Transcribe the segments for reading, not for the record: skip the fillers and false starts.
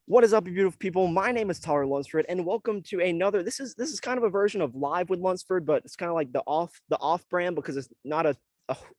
What is up, you beautiful people? My name is Tyler Lunsford, and welcome to another. This is kind of a version of Live with Lunsford, but it's kind of like the off brand because it's not a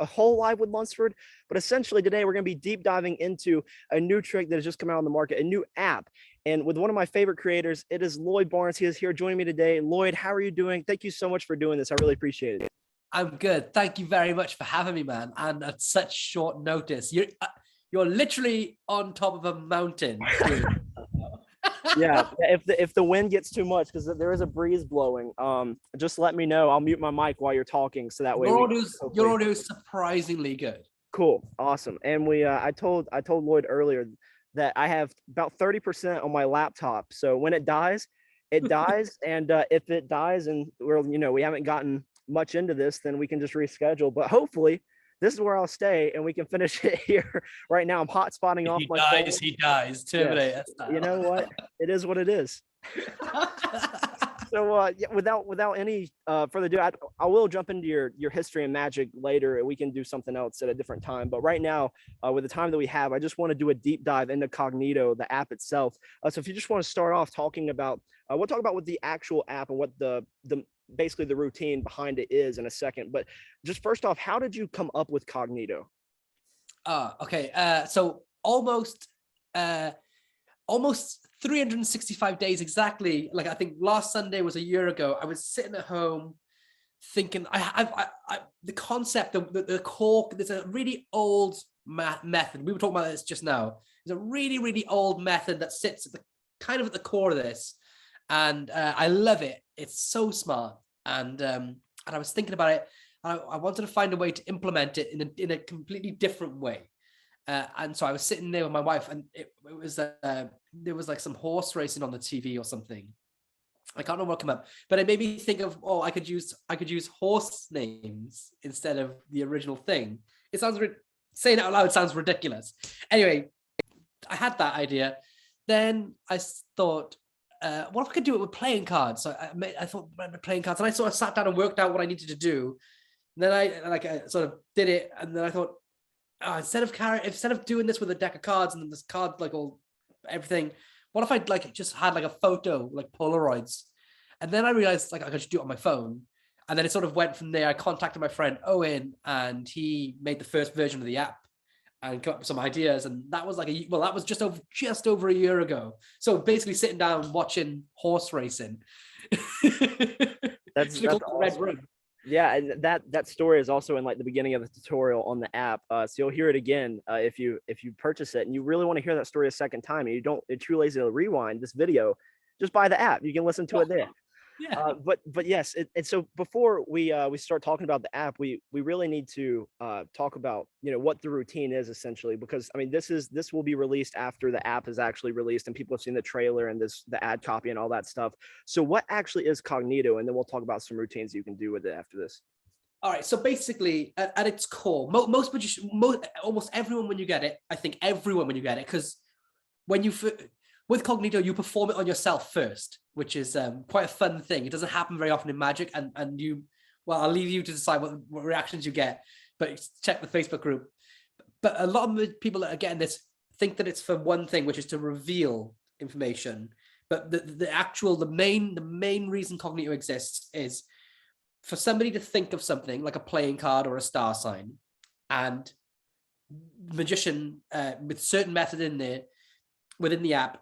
whole Live with Lunsford. But essentially, today we're going to be deep diving into a new trick that has just come out on the market, a new app, and with one of my favorite creators. It is Lloyd Barnes. He is here joining me today. Lloyd, how are you doing? Thank you so much for doing this. I really appreciate it. I'm good. Thank you very much for having me, man. And at such short notice, you're literally on top of a mountain. Yeah, if the wind gets too much, because there is a breeze blowing, just let me know. I'll mute my mic while you're talking, so that way Your audio is surprisingly good. Cool, awesome. And I told Lloyd earlier that I have about 30% on my laptop. So when it dies, it dies, and if it dies and we haven't gotten much into this, then we can just reschedule. But hopefully, this is where I'll stay, and we can finish it here right now. I'm hot spotting off my phone. He dies. Terminate. Yes. You know what? It is what it is. So yeah, without any further ado, I will jump into your history and magic later. We can do something else at a different time. But right now, with the time that we have, I just want to do a deep dive into Cognito, the app itself. So if you just want to start off talking about, we'll talk about what the actual app and what the basically the routine behind it is in a second. But just first off, how did you come up with Cognito? Okay. So almost 365 days exactly. Like I think last Sunday was a year ago. I was sitting at home thinking, the concept of the core. There's a really old method. We were talking about this just now. There's a really, really old method that sits at the core of this, and I love it. It's so smart, and I was thinking about it. I wanted to find a way to implement it in a completely different way. And so I was sitting there with my wife, and it was there was like some horse racing on the TV or something. I can't remember what came up, but it made me think of, I could use horse names instead of the original thing. It sounds saying it out loud sounds ridiculous. Anyway, I had that idea. Then I thought, what if I could do it with playing cards? So I thought playing cards, and I sort of sat down and worked out what I needed to do. And then I sort of did it, and then I thought, instead of doing this with a deck of cards and then this card everything, what if I just had a photo, like Polaroids? And then I realized I could just do it on my phone. And then it sort of went from there. I contacted my friend Owen, and he made the first version of the app and came up with some ideas. And that was that was just over a year ago. So basically sitting down watching horse racing. That's awesome. Yeah, and that story is also in the beginning of the tutorial on the app. So you'll hear it again if you purchase it, and you really want to hear that story a second time, and you're too lazy to rewind this video, just buy the app. You can listen to it there. Yeah. But yes, so before we start talking about the app, we really need to talk about what the routine is essentially, because I mean this will be released after the app is actually released and people have seen the trailer and the ad copy and all that stuff. So what actually is Cognito, and then we'll talk about some routines you can do with it after this. All right. So basically, at its core, almost everyone when you get it, I think everyone when you get it, because with Cognito, you perform it on yourself first, which is quite a fun thing. It doesn't happen very often in Magic, and I'll leave you to decide what reactions you get, but check the Facebook group. But a lot of the people that are getting this think that it's for one thing, which is to reveal information. But the main reason Cognito exists is for somebody to think of something like a playing card or a star sign, and magician with certain method in there within the app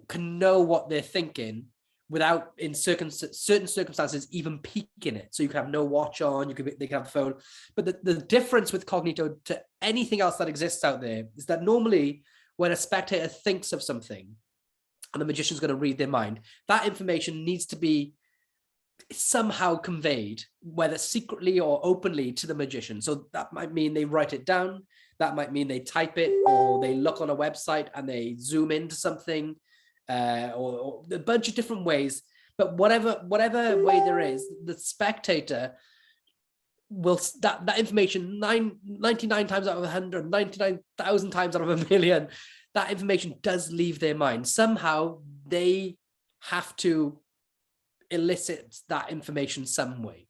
can know what they're thinking without, in certain circumstances, even peeking it. So you can have no watch on, they can have a phone. But the difference with Cognito to anything else that exists out there is that normally when a spectator thinks of something and the magician's going to read their mind, that information needs to be somehow conveyed, whether secretly or openly, to the magician. So that might mean they write it down. That might mean they type it, or they look on a website and they zoom into something. Or a bunch of different ways, but whatever way there is, the spectator will that information 99 times out of 100, 99,000 times out of a million, that information does leave their mind. Somehow they have to elicit that information some way.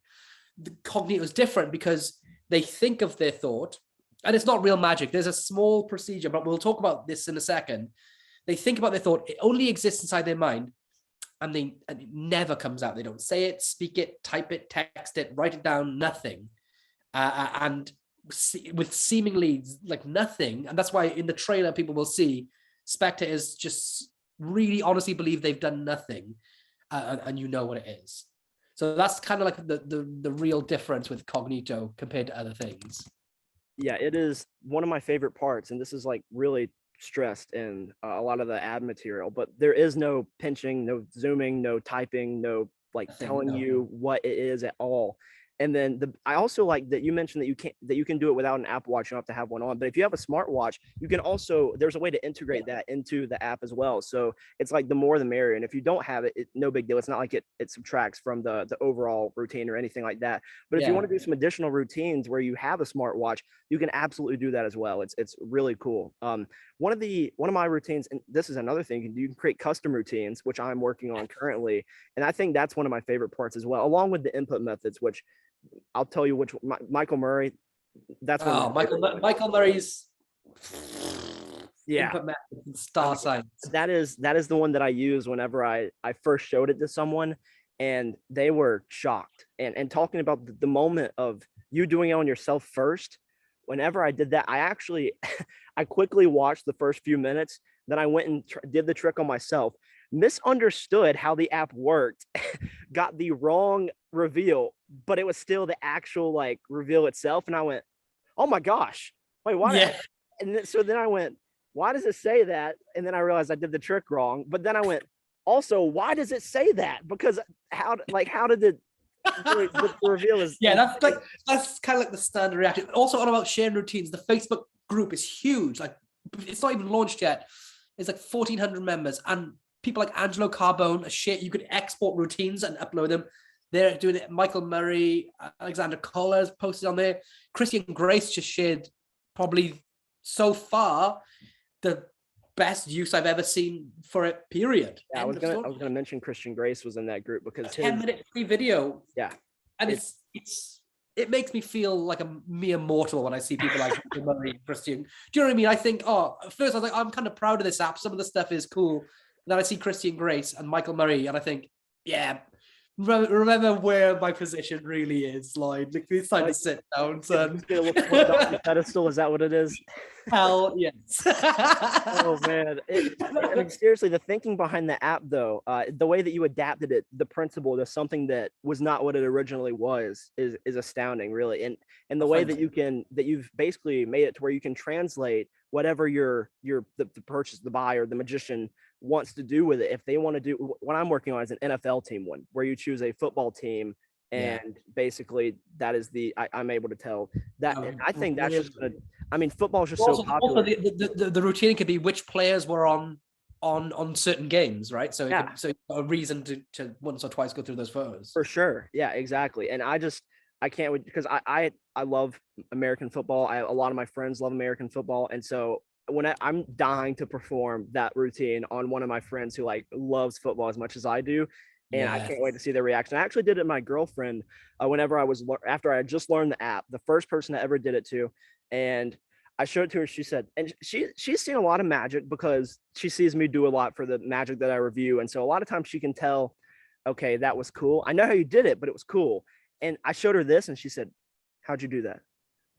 The Cognito is different because they think of their thought, and it's not real magic. There's a small procedure, but we'll talk about this in a second. they think about their thought. It only exists inside their mind, and it never comes out. They don't say it, speak it, type it, text it, write it down, nothing. And with seemingly like nothing. And that's why in the trailer, people will see spectators just really honestly believe they've done nothing. And you know what it is. So that's kind of like the real difference with Cognito compared to other things. Yeah, it is one of my favorite parts. And this is like really stressed in a lot of the ad material, but there is no pinching, no zooming, no typing, no like telling you what it is at all. And then I also like that you mentioned that you can do it without an Apple Watch. You don't have to have one on. But if you have a smartwatch, you can also, there's a way to integrate that into the app as well. So it's like the more the merrier. And if you don't have it, no big deal. It's not like it subtracts from the overall routine or anything like that. But if you want to do some additional routines where you have a smartwatch, you can absolutely do that as well. It's really cool. One of my routines, and this is another thing, you can create custom routines, which I'm working on currently. And I think that's one of my favorite parts as well, along with the input methods, which I'll tell you which Michael Murray. That's Michael Murray's input method, star signs. That is the one that I use whenever I first showed it to someone, and they were shocked. And talking about the moment of you doing it on yourself first. Whenever I did that, I actually I quickly watched the first few minutes. Then I went and did the trick on myself. Misunderstood how the app worked, got the wrong reveal, but it was still the actual like reveal itself. And I went, oh my gosh, wait, why? Yeah. So then I went, why does it say that? And then I realized I did the trick wrong. But then I went, also, why does it say that? Because how did the reveal is? Yeah, that's kind of like the standard reaction. Also, on about sharing routines, the Facebook group is huge. Like, it's not even launched yet. It's like 1,400 members, and people like Angelo Carbone, you could export routines and upload them. They're doing it. Michael Murray, Alexander Kohler's posted on there. Christian Grace just shared probably so far the best use I've ever seen for it, period. Yeah, I was gonna mention Christian Grace was in that group because a 10-minute free video. Yeah. And it makes me feel like a mere mortal when I see people like Murray and Christian. Do you know what I mean? I think, at first I was like, I'm kind of proud of this app. Some of the stuff is cool. And then I see Christian Grace and Michael Murray, and I think, yeah, remember where my position really is, Lloyd. It's time to sit down, son. Pedestal, is that what it is? Hell yes. Oh man. I mean, seriously, the thinking behind the app though, the way that you adapted it, the principle to something that was not what it originally was is astounding, really. And the way that you've basically made it to where you can translate whatever the purchase, the buyer, the magician wants to do with it. If they want to do what I'm working on is an NFL team one, where you choose a football team, and basically that is I'm able to tell that. And I think that's just gonna. I mean, football is just so popular. Also the routine could be which players were on certain games, right? So so a reason to once or twice go through those photos. For sure, yeah, exactly. And I can't wait because I love American football. A lot of my friends love American football, and so when I'm dying to perform that routine on one of my friends who like loves football as much as I do. And I can't wait to see their reaction. I actually did it to my girlfriend after I had just learned the app, the first person I ever did it to. And I showed it to her. She said, and she's seen a lot of magic because she sees me do a lot for the magic that I review. And so a lot of times she can tell, okay, that was cool. I know how you did it, but it was cool. And I showed her this and she said, how'd you do that?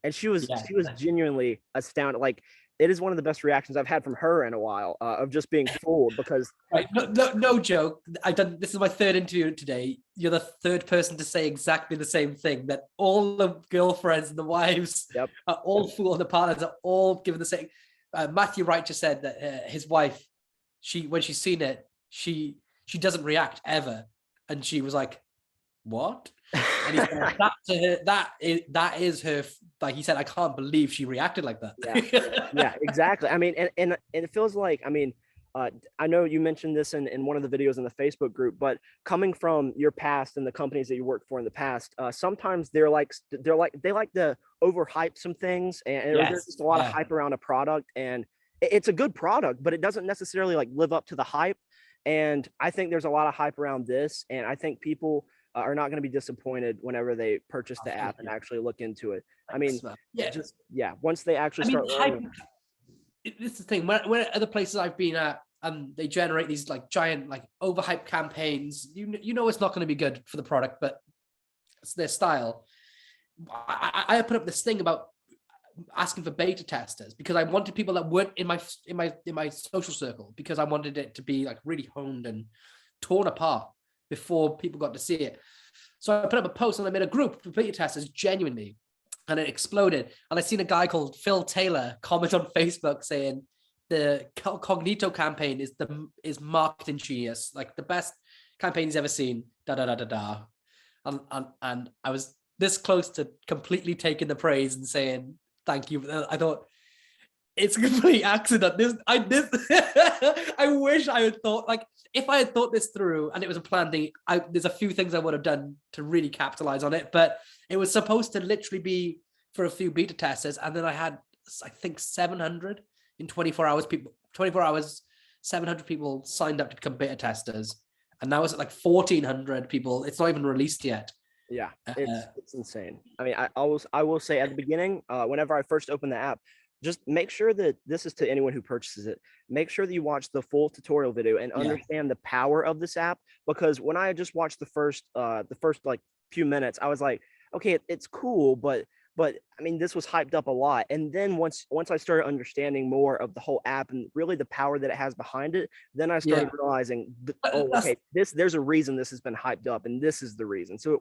And she was genuinely astounded. Like, it is one of the best reactions I've had from her in a while, of just being fooled because no joke. This is my third interview today. You're the third person to say exactly the same thing, that all the girlfriends and the wives are all fooled, and the partners are all given the same. Matthew Wright just said that his wife, when she's seen it, she doesn't react ever, and she was like, "What?" And he said, that is her. Like he said, I can't believe she reacted like that. Yeah, exactly. I mean, and it feels like, I mean, I know you mentioned this in one of the videos in the Facebook group, but coming from your past and the companies that you worked for in the past, sometimes they like to overhype some things, and there's just a lot of hype around a product, and it's a good product, but it doesn't necessarily like live up to the hype. And I think there's a lot of hype around this, and I think people are not going to be disappointed whenever they purchase the app and actually look into it. I mean, once they actually start learning. This is the thing. Where other places I've been at, and they generate these like giant, like overhyped campaigns. You know, it's not going to be good for the product, but it's their style. I put up this thing about asking for beta testers because I wanted people that weren't in my social circle, because I wanted it to be like really honed and torn apart before people got to see it. So I put up a post and I made a group for beta testers genuinely, and it exploded. And I seen a guy called Phil Taylor comment on Facebook saying the Cognito campaign is marketing genius, like the best campaign he's ever seen. Da da da da da. And I was this close to completely taking the praise and saying thank you. I thought it's a complete accident. I wish I had thought, like, if I had thought this through and it was a planned thing, there's a few things I would have done to really capitalize on it. But it was supposed to literally be for a few beta testers, and then I had, I think, 700 in 24 hours. 24 hours, 700 people signed up to become beta testers, and now it's at like 1,400 people. It's not even released yet. Yeah, it's insane. I mean, I will say at the beginning, whenever I first opened the app, just make sure that this is to anyone who purchases it. Make sure that you watch the full tutorial video and understand the power of this app. Because when I just watched the first like few minutes, I was like, okay, it's cool, but I mean, this was hyped up a lot. And then once I started understanding more of the whole app and really the power that it has behind it, then I started realizing, okay, there's a reason this has been hyped up, and this is the reason. So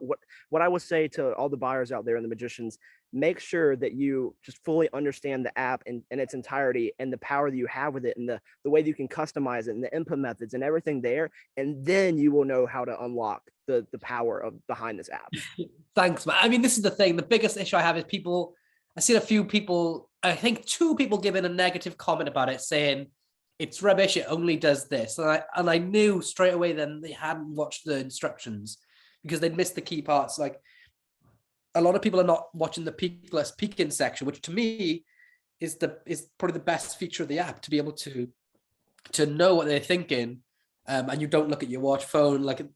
what I would say to all the buyers out there and the magicians, make sure that you just fully understand the app in its entirety and the power that you have with it, and the way that you can customize it and the input methods and everything there. And then you will know how to unlock the power of behind this app. Thanks, man. I mean, this is the thing. The biggest issue I have is people, I've seen a few people, I think 2 people giving a negative comment about it, saying it's rubbish, it only does this. And I knew straight away then they hadn't watched the instructions because they'd missed the key parts. Like, a lot of people are not watching the peakless peek-in section, which to me is probably the best feature of the app, to be able to know what they're thinking, and you don't look at your watch phone, like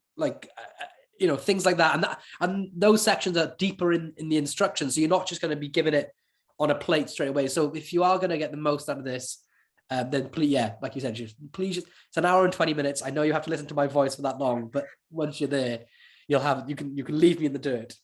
you know, things like that. And those sections are deeper in the instructions, so you're not just going to be given it on a plate straight away. So if you are going to get the most out of this, then please, like you said, please, it's an hour and 20 minutes. I know you have to listen to my voice for that long, but once you're there, you can leave me in the dirt.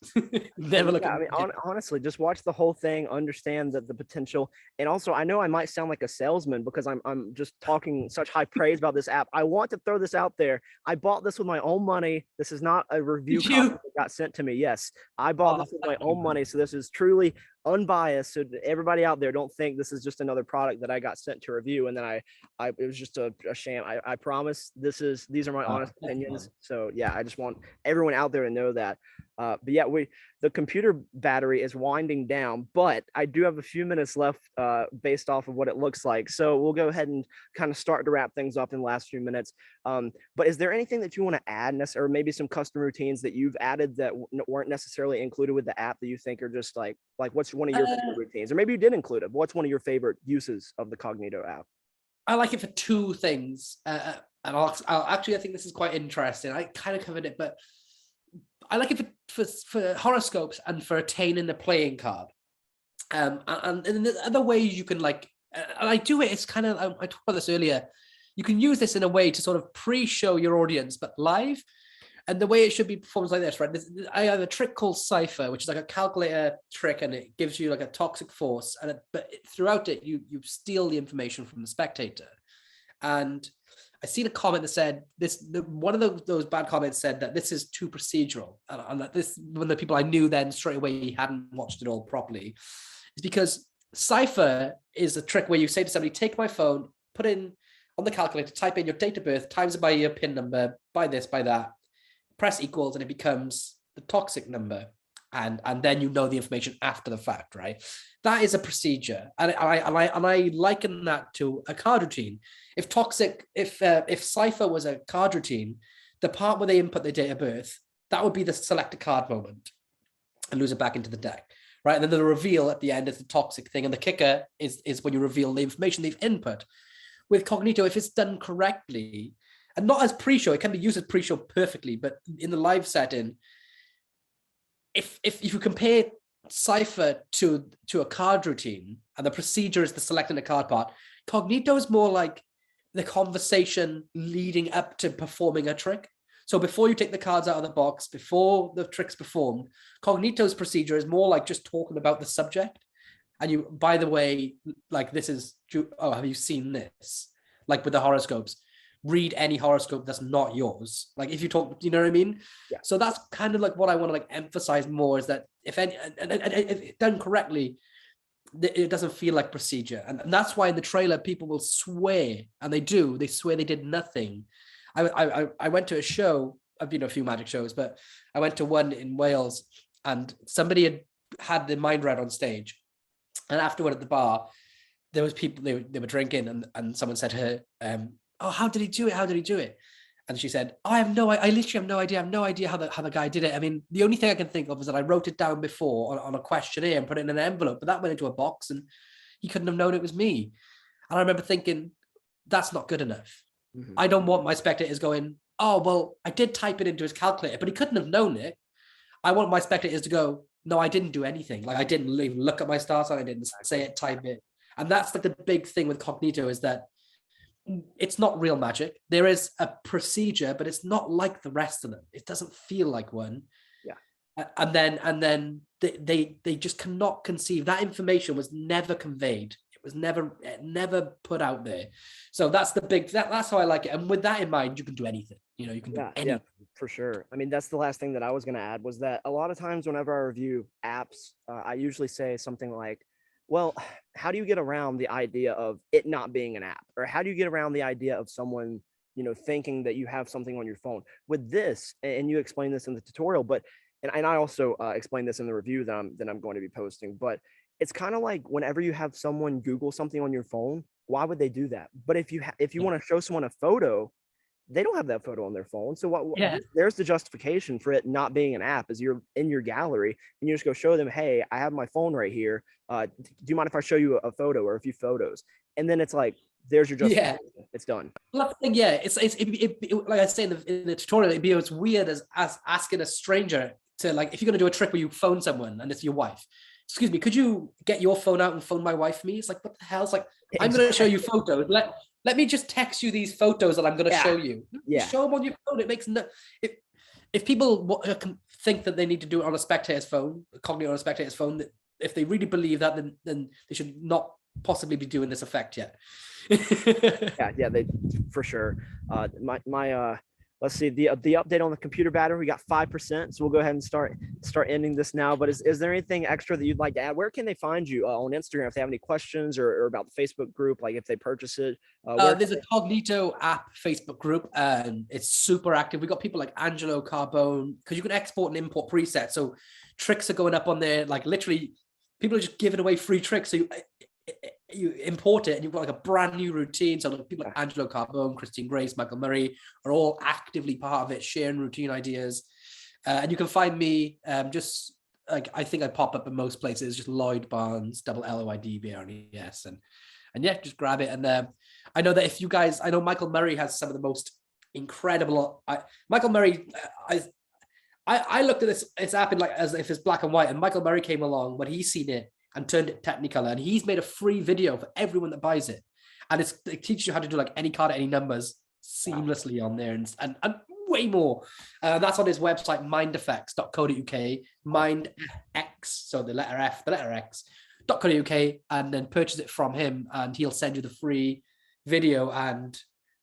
Never look at me. I mean, honestly, just watch the whole thing, understand the potential. And also, I know I might sound like a salesman because I'm just talking such high praise about this app. I want to throw this out there. I bought this with my own money. This is not a review copy that got sent to me. Yes, I bought this with my own money. So this is truly unbiased. So everybody out there, don't think this is just another product that I got sent to review and then it was just a sham. I promise these are my honest opinions. So yeah, I just want everyone out there to know that. But yeah, the computer battery is winding down, but I do have a few minutes left based off of what it looks like. So we'll go ahead and kind of start to wrap things up in the last few minutes. But is there anything that you want to add, or maybe some custom routines that you've added that weren't necessarily included with the app that you think are just like what's one of your favorite routines, or maybe you did include it? What's one of your favorite uses of the Cognito app? I like it for 2 things. And I'll actually, I think this is quite interesting. I kind of covered it, but I like it for horoscopes and for attaining the playing card. And the other ways you can and I do it, it's kind of, I talked about this earlier. You can use this in a way to sort of pre-show your audience, but live. And the way it should be performed is like this, right? I have a trick called Cypher, which is like a calculator trick, and it gives you like a toxic force. But throughout it, you steal the information from the spectator. And I seen a comment that said one of those bad comments said that this is too procedural, and that this, one of the people I knew then straight away hadn't watched it all properly, is because Cypher is a trick where you say to somebody, take my phone, put in on the calculator, type in your date of birth, times it by your PIN number, by this, by that, press equals, and it becomes the toxic number. And then you know the information after the fact, right? That is a procedure, and I liken that to a card routine. If Cypher was a card routine, the part where they input their date of birth, that would be the select a card moment and lose it back into the deck, right? And then the reveal at the end is the toxic thing, and the kicker is when you reveal the information they've input. With Cognito, if it's done correctly, and not as pre-show, it can be used as pre-show perfectly, but in the live setting, if you compare Cypher to a card routine, and the procedure is the selecting a card part, Cognito is more like the conversation leading up to performing a trick. So before you take the cards out of the box, before the trick's performed, Cognito's procedure is more like just talking about the subject. And you, by the way, like this is, oh, have you seen this? Like with the horoscopes, read any horoscope that's not yours. Like if you talk, you know what I mean? Yeah. So that's kind of like what I want to like emphasize more is that if any, and if done correctly, it doesn't feel like procedure. And that's why in the trailer, people will swear, and they swear they did nothing. I went to a show, I've been to a few magic shows, but I went to one in Wales and somebody had the mind read on stage. And afterward at the bar, there was people, they were drinking and someone said to her, oh, how did he do it? How did he do it? And she said, oh, I literally have no idea. I have no idea how the guy did it. I mean, the only thing I can think of is that I wrote it down before on a questionnaire and put it in an envelope, but that went into a box and he couldn't have known it was me. And I remember thinking, that's not good enough. Mm-hmm. I don't want my spectators going, oh, well, I did type it into his calculator, but he couldn't have known it. I want my spectators to go, no, I didn't do anything. Like I didn't even look at my star sign. I didn't say it, type it. And that's like the big thing with Cognito is that it's not real magic. There is a procedure, but it's not like the rest of them. It doesn't feel like one. Yeah. And then they just cannot conceive. That information was never conveyed. It was never put out there. So that's the big, that's how I like it. And with that in mind, you can do anything. You know, you can do anything. Yeah, for sure. I mean, that's the last thing that I was going to add was that a lot of times whenever I review apps, I usually say something like, well, how do you get around the idea of it not being an app? Or how do you get around the idea of someone, you know, thinking that you have something on your phone? With this, and you explain this in the tutorial, but, and I also explain this in the review that I'm going to be posting, but it's kind of like whenever you have someone Google something on your phone, why would they do that? But if you want to show someone a photo, they don't have that photo on their phone. So there's the justification for it not being an app is you're in your gallery and you just go show them, hey, I have my phone right here. Do you mind if I show you a photo or a few photos? And then it's like, there's your justification. Yeah. It's done. Well, yeah, it's like I say in the tutorial, it'd be as weird as asking a stranger to, like, if you're going to do a trick where you phone someone and it's your wife, excuse me, could you get your phone out and phone my wife for me? It's like, what the hell? It's like, I'm going to show you photos. Let me just text you these photos that I'm going to show you. Yeah. Show them on your phone. It makes no. If people think that they need to do it on a spectator's phone, Cognito on a spectator's phone, if they really believe that, then they should not possibly be doing this effect yet. yeah, they for sure. Let's see the update on the computer battery. We got 5%, so we'll go ahead and start ending this now. But is there anything extra that you'd like to add? Where can they find you on Instagram if they have any questions or about the Facebook group, like if they purchase it? There's a Cognito app Facebook group, and it's super active. We got people like Angelo Carbone, because you can export and import presets, so tricks are going up on there. Like literally, people are just giving away free tricks. So you import it and you've got like a brand new routine. So like people like Angelo Carbone, Christine Grace, Michael Murray are all actively part of it, sharing routine ideas. And you can find me just like, I think I pop up in most places, just Lloyd BARNES, LLOYD and yeah, just grab it. And I know that if you guys, I know Michael Murray has some of the most incredible, Michael Murray, I looked at this app in like as if it's black and white, and Michael Murray came along when he's seen it and turned it Technicolor, and he's made a free video for everyone that buys it. And it teaches you how to do like any card at any numbers seamlessly on there and way more. That's on his website, mindeffects.co.uk, mindx, so the letter X.co.uk, and then purchase it from him and he'll send you the free video. And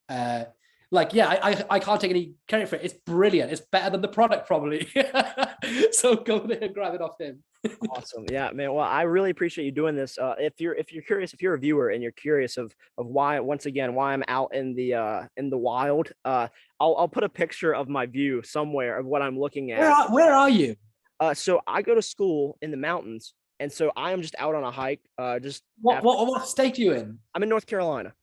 I can't take any credit for it. It's brilliant. It's better than the product probably. So go there and grab it off him. Awesome. Yeah, man. Well, I really appreciate you doing this. If you're curious, if you're a viewer and you're curious of why, once again, why I'm out in the wild, I'll put a picture of my view somewhere of what I'm looking at. Where are you? So I go to school in the mountains, and so I am just out on a hike. What state are you in? I'm in North Carolina.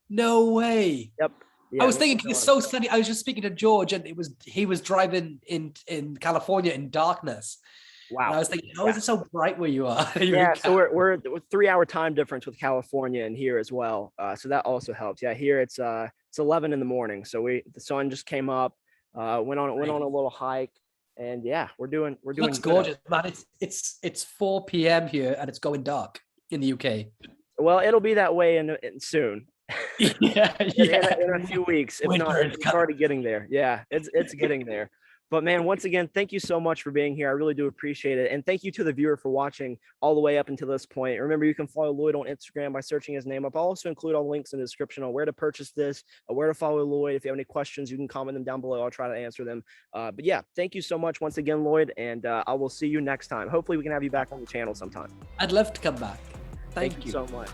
No way. Yep. Yeah, I was thinking it's so sunny. I was just speaking to George, and he was driving in California in darkness. Wow. And I was thinking, how is it so bright where you are? Yeah, so we're 3-hour time difference with California and here as well. So that also helps. Yeah, here it's 11 in the morning. So the sun just came up, went on a little hike, and yeah, we're doing. It's gorgeous, man. It's 4 p.m. here, and it's going dark in the UK. Well, it'll be that way in soon. Yeah, yeah. in a few weeks. If not, Winter is it's coming. already getting there. Yeah, it's getting there. But man, once again, thank you so much for being here. I really do appreciate it. And thank you to the viewer for watching all the way up until this point. Remember, you can follow Lloyd on Instagram by searching his name up. I'll also include all the links in the description on where to purchase this, where to follow Lloyd. If you have any questions, you can comment them down below. I'll try to answer them. But yeah, thank you so much once again, Lloyd. And I will see you next time. Hopefully, we can have you back on the channel sometime. I'd love to come back. Thank Thank you you. so much.